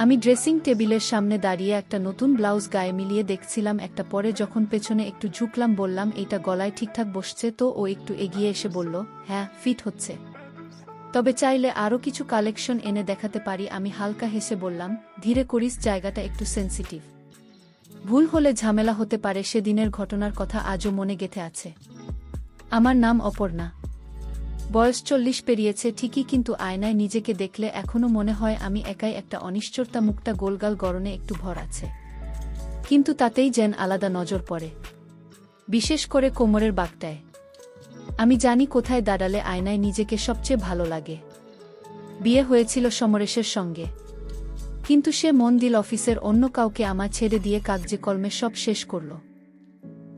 আমি ড্রেসিং টেবিলের সামনে দাঁড়িয়ে একটা নতুন ব্লাউজ গায়ে মিলিয়ে দেখছিলাম একটা, পরে যখন পেছনে একটু ঝুঁকলাম বললাম, এইটা গলায় ঠিকঠাক বসছে তো? ও একটু এগিয়ে এসে বলল, হ্যাঁ, ফিট হচ্ছে, তবে চাইলে আরও কিছু কালেকশন এনে দেখাতে পারি। আমি হালকা হেসে বললাম, ধীরে করিস, জায়গাটা একটু সেন্সিটিভ, ভুল হলে ঝামেলা হতে পারে। সেদিনের ঘটনার কথা আজও মনে গেঁথে আছে। আমার নাম অপর্ণা। বয়স 40 পেরিয়েছে ঠিকই, কিন্তু আয়নায় নিজেকে দেখলে এখনও মনে হয় আমি একাই একটা অনিশ্চয়তা। মুখটা গোলগাল, গড়নে একটু ভর আছে, কিন্তু তাতেই যেন আলাদা নজর পড়ে, বিশেষ করে কোমরের বাঁকটায়। আমি জানি কোথায় দাঁড়ালে আয়নায় নিজেকে সবচেয়ে ভালো লাগে। বিয়ে হয়েছিল সমরেশের সঙ্গে, কিন্তু সে মন দিল অফিসের অন্য কাউকে, আমার ছেড়ে দিয়ে কাগজে কলমে সব শেষ করল।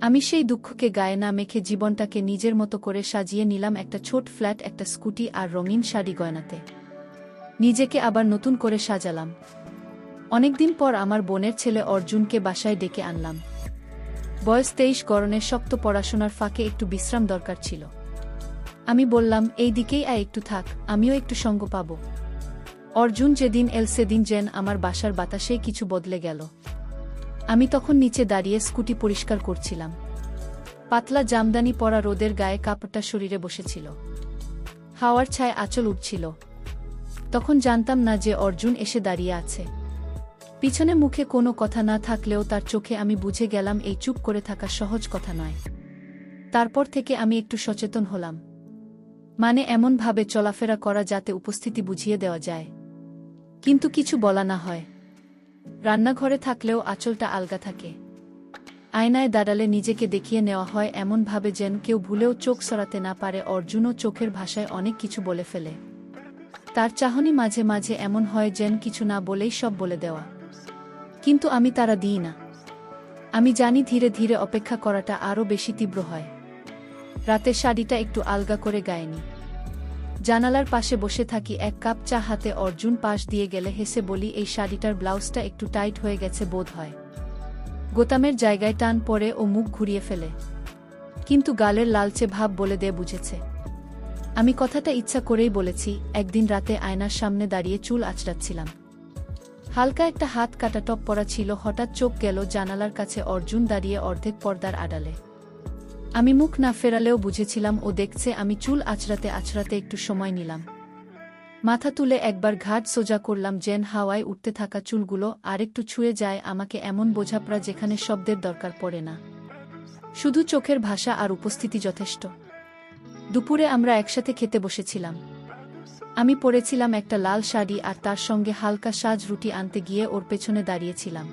আমি সেই দুঃখকে গায়ে না মেখে জীবনটাকে নিজের মতো করে সাজিয়ে নিলাম, একটা ছোট ফ্ল্যাট, একটা স্কুটি আর রঙিন শাড়ি গয়নাতে নিজেকে আবার নতুন করে সাজালাম। অনেকদিন পর আমার বোনের ছেলে অর্জুনকে বাসায় ডেকে আনলাম। বয়স 23, গরনের শক্ত পড়াশোনার ফাঁকে একটু বিশ্রাম দরকার ছিল। আমি বললাম, এই দিকেই আয়, একটু থাক, আমিও একটু সঙ্গ পাব। অর্জুন যেদিন এল সেদিন যেন আমার বাসার বাতাসেই কিছু বদলে গেল। আমি তখন নিচে দাঁড়িয়ে স্কুটি পরিষ্কার করছিলাম। পাতলা জামদানি পরা রোদের গায়ে কাপড়টা শরীরে বসেছিল, হাওয়ার ছায় আঁচল উঠছিল। তখন জানতাম না যে অর্জুন এসে দাঁড়িয়ে আছে। পিছনে মুখে কোনো কথা না থাকলেও তার চোখে আমি বুঝে গেলাম এই চুপ করে থাকা সহজ কথা নয়। তারপর থেকে আমি একটু সচেতন হলাম, মানে এমনভাবে চলাফেরা করা যাতে উপস্থিতি বুঝিয়ে দেওয়া যায়, কিন্তু কিছু বলা না হয়। রান্নাঘরে থাকলেও আঁচলটা আলগা থাকে। আয়নায় দাঁড়ালে নিজেকে দেখিয়ে নেওয়া হয় এমনভাবে যেন কেউ ভুলেও চোখ সরাতে না পারে। অর্জুনও চোখের ভাষায় অনেক কিছু বলে ফেলে। তার চাহনি মাঝে মাঝে এমন হয় যেন কিছু না বলেই সব বলে দেওয়া, কিন্তু আমি তারা দিই না। আমি জানি ধীরে ধীরে অপেক্ষা করাটা আরও বেশি তীব্র হয়। রাতের শাড়িটা একটু আলগা করে গায়ে জানালার পাশে বসে থাকি, এক কাপ চা হাতে। অর্জুন পাশ দিয়ে গেলে হেসে বলি, এই শাড়িটার ব্লাউজটা একটু টাইট হয়ে গেছে বোধ হয়। গোতামের জায়গায় টান পড়ে ও মুখ ঘুরিয়ে ফেলে, কিন্তু গালের লালচে ভাব বলে দিয়ে বুঝেছে। আমি কথাটা ইচ্ছা করেই বলেছি। একদিন রাতে আয়নার সামনে দাঁড়িয়ে চুল আঁচড়াচ্ছিলাম। হালকা একটা হাত কাটা টপ পরা ছিল। হঠাৎ চোখ গেল জানালার কাছে, অর্জুন দাঁড়িয়ে অর্ধেক পর্দার আড়ালে। আমি মুখ না ফেরালেও বুঝেছিলাম ও দেখছে। আমি চুল আঁচড়াতে আঁচড়াতে একটু সময় নিলাম, মাথা তুলে একবার ঘাট সোজা করলাম যেন হাওয়ায় উঠতে থাকা চুলগুলো আরেকটু ছুঁয়ে যায় আমাকে। এমন বোঝাপড়া যেখানে শব্দের দরকার পড়ে না, শুধু চোখের ভাষা আর উপস্থিতি যথেষ্ট। দুপুরে আমরা একসাথে খেতে বসেছিলাম। আমি পরেছিলাম একটা লাল শাড়ি আর তার সঙ্গে হালকা সাজ। রুটি আনতে গিয়ে ওর পেছনে দাঁড়িয়েছিলাম।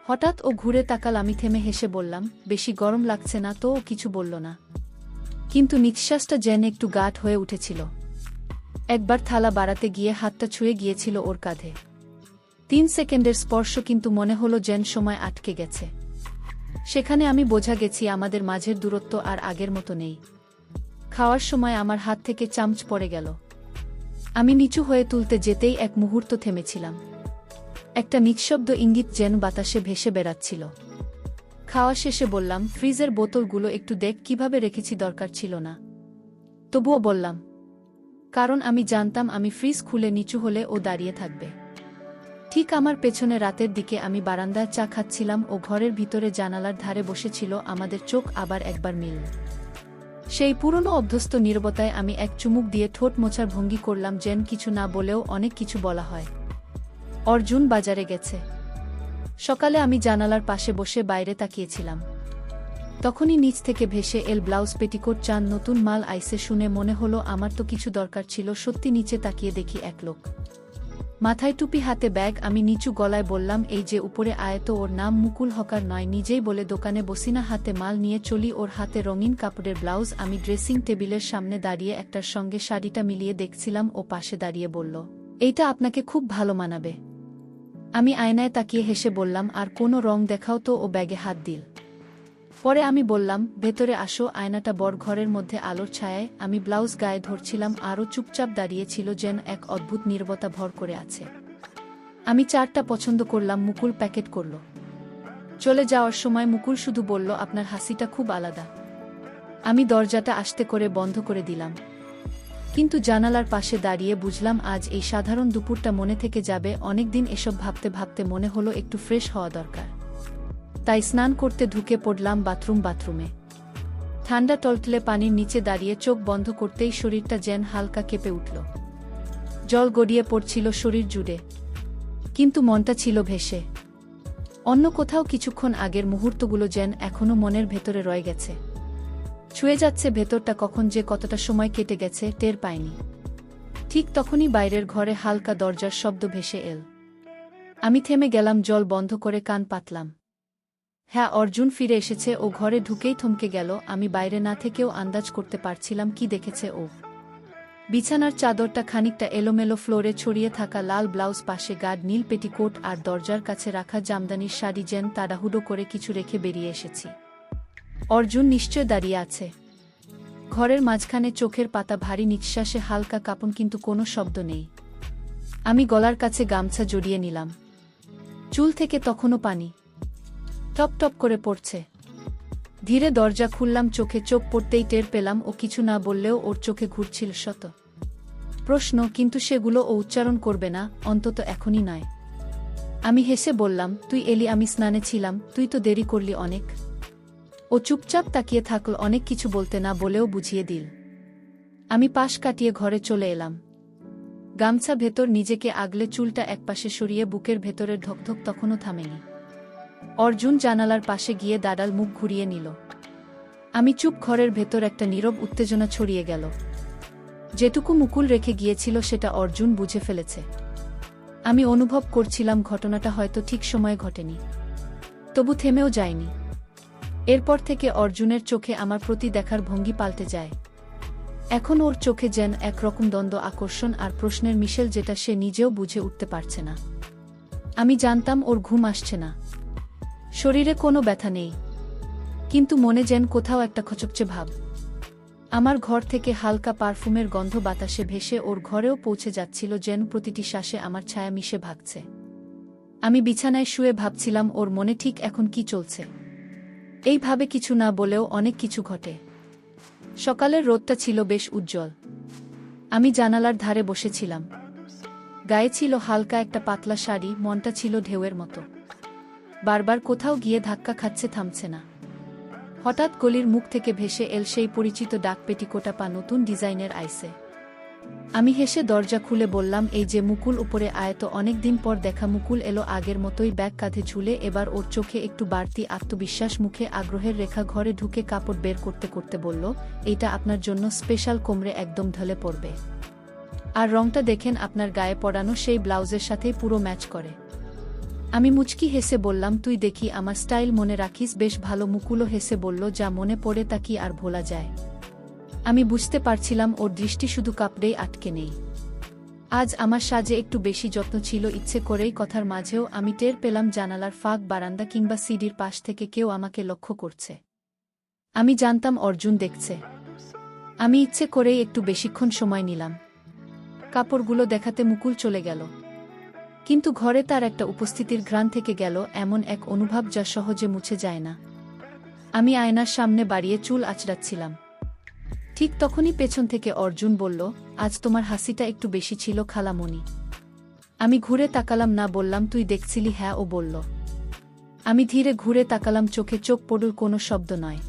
হঠাৎ ও ঘুরে তাকাল। আমি থেমে হেসে বললাম, বেশি গরম লাগছে না তো? ও কিছু বলল না, কিন্তু নিঃশ্বাসটা যেন একটু গাঢ় হয়ে উঠেছিল। একবার থালা বাড়াতে গিয়ে হাতটা ছুঁয়ে গিয়েছিল ওর কাঁধে। 3 সেকেন্ডের স্পর্শ, কিন্তু মনে হলো যেন সময় আটকে গেছে সেখানে। আমি বোঝা গেছি আমাদের মাঝের দূরত্ব আর আগের মতো নেই। খাওয়ার সময় আমার হাত থেকে চামচ পড়ে গেল। আমি নিচু হয়ে তুলতে যেতেই এক মুহূর্ত থেমেছিলাম। একটা নিঃশব্দ ইঙ্গিত যেন বাতাসে ভেসে বেড়াচ্ছিল। খাওয়া শেষে বললাম, ফ্রিজের বোতলগুলো একটু দেখ কিভাবে রেখেছি, দরকার ছিল না। তবুও বললাম, কারণ আমি জানতাম আমি ফ্রিজ খুলে নিচু হলে ও দাঁড়িয়ে থাকবে। ঠিক আমার পেছনে রাতের দিকে আমি বারান্দায় চা খাচ্ছিলাম, ও ঘরের ভিতরে জানালার ধারে বসেছিল। আমাদের চোখ আবার একবার মিলল। সেই পুরনো অভ্যস্ত নীরবতায় আমি এক চুমুক দিয়ে ঠোঁট মোছার ভঙ্গি করলাম, যেন কিছু না বলেও অনেক কিছু বলা হয়। অর্জুন বাজারে গেছে। সকালে আমি জানালার পাশে বসে বাইরে তাকিয়েছিলাম। তখনই নিচ থেকে ভেসে এল ব্লাউজ, পেটিকোট, চান, নতুন মাল আইসে। শুনে মনে হলো আমার তো কিছু দরকার ছিল। সত্যি নিচে তাকিয়ে দেখি এক লোক, মাথায় টুপি, হাতে ব্যাগ। আমি নিচু গলায় বললাম, এই যে উপরে আয়ত, ওর নাম মুকুল হকার নয়? নিজেই বলে দোকানে বসিনা, হাতে মাল নিয়ে চলি। ওর হাতে রঙিন কাপড়ের ব্লাউজ। আমি ড্রেসিং টেবিলের সামনে দাঁড়িয়ে একটার সঙ্গে শাড়িটা মিলিয়ে দেখছিলাম। ও পাশে দাঁড়িয়ে বলল, এইটা আপনাকে খুব ভালো মানাবে। আমি আয়নায় তাকিয়ে হেসে বললাম, আর কোনো রং দেখাও তো? ও ব্যাগে হাত দিল। পরে আমি বললাম, ভেতরে আসো। আয়নাটা বড় ঘরের মধ্যে আলোর ছায়ায়। আমি ব্লাউজ গায়ে ধরছিলাম, আরও চুপচাপ দাঁড়িয়েছিল, যেন এক অদ্ভুত নীরবতা ভর করে আছে। আমি চারটা পছন্দ করলাম। মুকুল প্যাকেট করল। চলে যাওয়ার সময় মুকুল শুধু বলল, আপনার হাসিটা খুব আলাদা। আমি দরজাটা আস্তে করে বন্ধ করে দিলাম। কিন্তু জানালার পাশে দাঁড়িয়ে বুঝলাম আজ এই সাধারণ দুপুরটা মনে থেকে যাবে অনেকদিন। এসব ভাবতে ভাবতে মনে হলো একটু ফ্রেশ হওয়া দরকার। তাই স্নান করতে ঢুকে পড়লাম বাথরুমে। ঠান্ডা টলটলে পানির নিচে দাঁড়িয়ে চোখ বন্ধ করতেই শরীরটা যেন হালকা কেঁপে উঠল। জল গড়িয়ে পড়ছিল শরীর জুড়ে, কিন্তু মনটা ছিল ভেসে অন্য কোথাও। কিছুক্ষণ আগের মুহূর্তগুলো যেন এখনো মনের ভেতরে রয়ে গেছে, ছুঁয়ে যাচ্ছে ভেতরটা। কখন যে কতটা সময় কেটে গেছে টের পাইনি। ঠিক তখনই বাইরের ঘরে হালকা দরজার শব্দ ভেসে এল। আমি থেমে গেলাম, জল বন্ধ করে কান পাতলাম। হ্যাঁ, অর্জুন ফিরে এসেছে। ও ঘরে ঢুকেই থমকে গেল। আমি বাইরে না থেকেও আন্দাজ করতে পারছিলাম কি দেখেছে ও। বিছানার চাদরটা খানিকটা এলোমেলো, ফ্লোরে ছড়িয়ে থাকা লাল ব্লাউজ, পাশে গাঢ় নীল পেটিকোট, আর দরজার কাছে রাখা জামদানির শাড়ি। যেন তাড়াহুড়ো করে কিছু রেখে বেরিয়ে এসেছি। অর্জুন নিশ্চয় দাঁড়িয়ে আছে ঘরের মাঝখানে, চোখের পাতা ভারী, নিঃশ্বাসে হালকা কাঁপন, কিন্তু কোনো শব্দ নেই। আমি গলার কাছে গামছা জড়িয়ে নিলাম। চুল থেকে তখনও পানি টপ টপ করে পড়ছে। ধীরে দরজা খুললাম। চোখে চোখ পড়তেই টের পেলাম ও কিছু না বললেও ওর চোখে ঘুরছিল শত প্রশ্ন, কিন্তু সেগুলো ও উচ্চারণ করবে না, অন্তত এখনই নয়। আমি হেসে বললাম, তুই এলি, আমি স্নানে ছিলাম, তুই তো দেরি করলি অনেক। ও চুপচাপ তাকিয়ে থাকল, অনেক কিছু বলতে না বলেও বুঝিয়ে দিল। আমি পাশ কাটিয়ে ঘরে চলে এলাম। গামছা ভেতর নিজেকে আগলে চুলটা একপাশে সরিয়ে বুকের ভেতরের ধকধক তখনও থামেনি। অর্জুন জানালার পাশে গিয়ে দাঁড়াল, মুখ ঘুরিয়ে নিল। আমি চুপ। ঘরের ভেতর একটা নীরব উত্তেজনা ছড়িয়ে গেল। যেটুকু মুকুল রেখে গিয়েছিল সেটা অর্জুন বুঝে ফেলেছে। আমি অনুভব করছিলাম ঘটনাটা হয়তো ঠিক সময়ে ঘটেনি, তবু থেমেও যায়নি। এরপর থেকে অর্জুনের চোখে আমার প্রতি দেখার ভঙ্গি পাল্টে যায়। এখন ওর চোখে যেন একরকম দ্বন্দ্ব, আকর্ষণ আর প্রশ্নের মিশেল, যেটা সে নিজেও বুঝে উঠতে পারছে না। আমি জানতাম ওর ঘুম আসছে না, শরীরে কোনো ব্যথা নেই, কিন্তু মনে যেন কোথাও একটা খচকচে ভাব। আমার ঘর থেকে হালকা পারফিউমের গন্ধ বাতাসে ভেসে ওর ঘরেও পৌঁছে যাচ্ছিল, যেন প্রতিটি শ্বাসে আমার ছায়া মিশে ভাগছে। আমি বিছানায় শুয়ে ভাবছিলাম ওর মনে ঠিক এখন কি চলছে। এইভাবে কিছু না বলেও অনেক কিছু ঘটে। সকালের রোদটা ছিল বেশ উজ্জ্বল। আমি জানালার ধারে বসেছিলাম। গায়ে ছিল হালকা একটা পাতলা শাড়ি, মনটা ছিল ঢেউয়ের মতো, বারবার কোথাও গিয়ে ধাক্কা খাচ্ছে, থামছে না। হঠাৎ গলির মুখ থেকে ভেসে এল সেই পরিচিত ডাক, পেটিকোটা পা, নতুন ডিজাইনের আইসে। আমি হেসে দরজা খুলে বললাম, এই যে মুকুল, উপরে আয় তো। অনেকদিন পর দেখা মুকুল এলো আগের মতোই, ব্যাগ কাঁধে ঝুলে। এবার ওর চোখে একটু বাড়তি আত্মবিশ্বাস, মুখে আগ্রহের রেখা। ঘরে ঢুকে কাপড় বের করতে করতে বলল, এইটা আপনার জন্য স্পেশাল, কোমরে একদম ঢলে পড়বে। আর রংটা দেখেন, আপনার গায়ে পরানো সেই ব্লাউজের সাথেই পুরো ম্যাচ করে। আমি মুচকি হেসে বললাম, তুই দেখি আমার স্টাইল মনে রাখিস, বেশ ভালো। মুকুলও হেসে বলল, যা মনে পড়ে তা কি আর ভোলা যায়। আমি বুঝতে পারছিলাম ওর দৃষ্টি শুধু কাপড়েই আটকে নেই। আজ আমার সাজে একটু বেশি যত্ন ছিল, ইচ্ছে করেই। কথার মাঝেও আমি টের পেলাম জানালার ফাঁক, বারান্দা কিংবা সিঁড়ির পাশ থেকে কেউ আমাকে লক্ষ্য করছে। আমি জানতাম অর্জুন দেখছে। আমি ইচ্ছে করেই একটু বেশিক্ষণ সময় নিলাম। কাপড়গুলো দেখাতে মুকুল চলে গেল, কিন্তু ঘরে তার একটা উপস্থিতির ঘ্রাণ থেকে গেল, এমন এক অনুভব যা সহজে মুছে যায় না। আমি আয়নার সামনে বাড়িয়ে চুল আঁচড়াচ্ছিলাম। ঠিক তখনই পেছন থেকে অর্জুন বলল, আজ তোমার হাসিটা একটু বেশি ছিল খালামণি। আমি ঘুরে তাকালাম, না বললাম, তুই দেখছিলি? হ্যাঁ, ও বলল। আমি ধীরে ঘুরে তাকালাম, চোখে চোখ পড়ল, কোনো শব্দ নয়,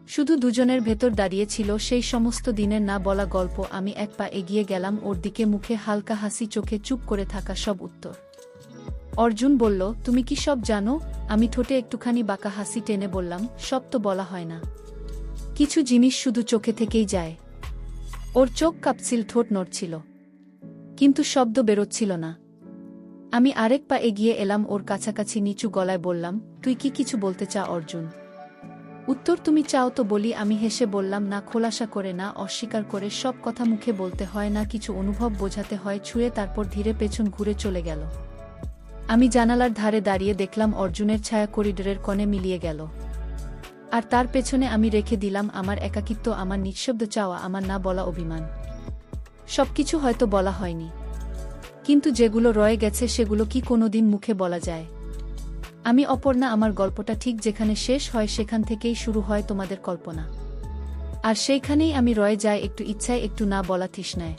শুধু দুজনের ভেতর দাঁড়িয়ে ছিল সেই সমস্ত দিনের না বলা গল্প। আমি এক পা এগিয়ে গেলাম ওর দিকে, মুখে হালকা হাসি, চোখে চুপ করে থাকা সব উত্তর। অর্জুন বলল, তুমি কি সব জানো? আমি ঠোঁটে একটুখানি বাঁকা হাসি টেনে বললাম, সব তো বলা হয় না, কিছু জিনিস শুধু চোখে থেকেই যায়। ওর চোখ কাঁপছিল, ঠোঁট নড়ছিল, কিন্তু শব্দ বেরোচ্ছিল না। আমি আরেক পা এগিয়ে এলাম ওর কাছাকাছি, নিচু গলায় বললাম, তুই কি কিছু বলতে চা অর্জুন? উত্তর তুমি চাও তো বলি। আমি হেসে বললাম, না, খোলাসা করে না, অস্বীকার করে। সব কথা মুখে বলতে হয় না, কিছু অনুভব বোঝাতে হয় ছুঁয়ে। তারপর ধীরে পেছন ঘুরে চলে গেল। আমি জানালার ধারে দাঁড়িয়ে দেখলাম অর্জুনের ছায়া করিডোরের কোণে মিলিয়ে গেল, আর তার পেছনে আমি রেখে দিলাম আমার একাকিত্ব, আমার নিঃশব্দ চাওয়া, আমার না বলা অভিমান। সবকিছু হয়তো বলা হয়নি, কিন্তু যেগুলো রয়ে গেছে সেগুলো কি কোনোদিন মুখে বলা যায়? আমি অপর্ণা, আমার গল্পটা ঠিক যেখানে শেষ হয় সেখান থেকেই শুরু হয় তোমাদের কল্পনা। আর সেইখানেই আমি রয়ে যাই, একটু ইচ্ছায় একটু না বলা তৃষ্ণায়।